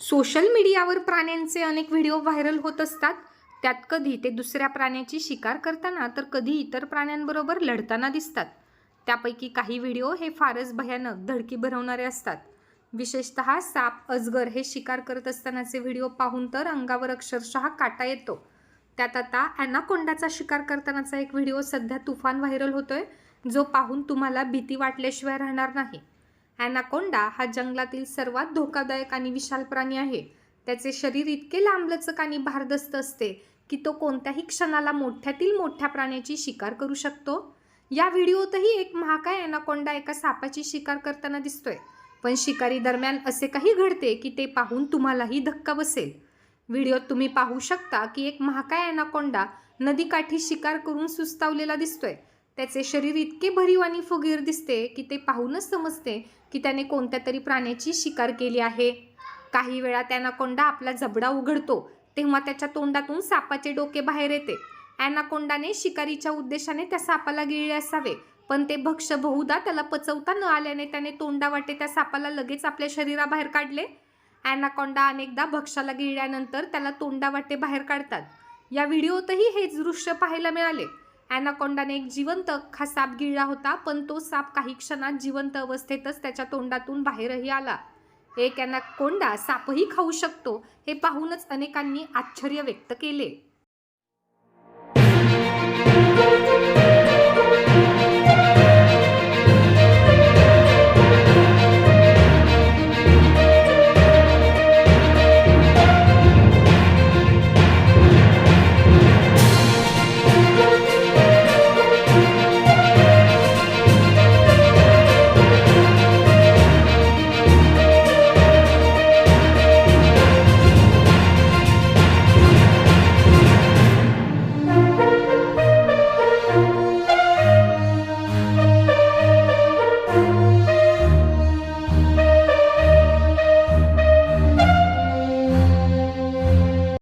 Social मीडियावर प्राण्यांचे अनेक व्हिडिओ व्हायरल होत असतात. त्यात कधी ते दुसऱ्या प्राण्याची शिकार करताना तर कधी इतर प्राण्यांबरोबर लढताना दिसतात. त्यापैकी काही व्हिडिओ हे फारच भयानक, धडकी भरवणारे असतात. विशेषतः साप, अजगर हे शिकार करत असतानाचे व्हिडिओ पाहून तर अंगावर अक्षरशः काटा येतो. त्यात आता ॲनाकोंडाचा शिकार करतानाचा एक व्हिडिओ सध्या तुफान व्हायरल होतोय, जो पाहून तुम्हाला भीती वाटल्याशिवाय राहणार नाही. ॲनाकोंडा हा जंगलातील सर्वात धोकादायक आणि विशाल प्राणी आहे. त्याचे शरीर इतके लांबलचक आणि भारदस्त असते की तो कोणत्याही क्षणाला मोठ्यातील मोठ्या प्राण्याची शिकार करू शकतो. या व्हिडिओतही एक महाकाय ॲनाकोंडा एका सापाची शिकार करताना दिसतोय. पण शिकारी दरम्यान असे काही घडते की ते पाहून तुम्हालाही धक्का बसेल. व्हिडिओत तुम्ही पाहू शकता की एक महाकाय ॲनाकोंडा नदीकाठी शिकार करून सुस्तावलेला दिसतोय. त्याचे शरीर इतके भरीव आणि फुगीर दिसते की ते पाहूनच समजते की त्याने कोणत्या तरी प्राण्याची शिकार केली आहे. काही वेळा ॲनाकोंडा आपला जबडा उघडतो तेव्हा त्याच्या तोंडातून सापाचे डोके बाहेर येते. ॲनाकोंडाने शिकारीच्या उद्देशाने त्या सापाला गिळले असावे, पण ते भक्ष्य बहुधा त्याला पचवता न आल्याने त्याने तोंडावाटे त्या सापाला लगेच आपल्या शरीराबाहेर काढले. ॲनाकोंडा अनेकदा भक्ष्याला गिळल्यानंतर त्याला तोंडावाटे बाहेर काढतात. या व्हिडिओतही हेच दृश्य पाहायला मिळाले. ॲनाकोंडाने एक जिवंत अख्खा साप गिळला होता, पण तो साप काही क्षणात जिवंत अवस्थेतच त्याच्या तोंडातून बाहेरही आला. एक ॲनाकोंडा सापही खाऊ शकतो हे पाहूनच अनेकांनी आश्चर्य व्यक्त केले.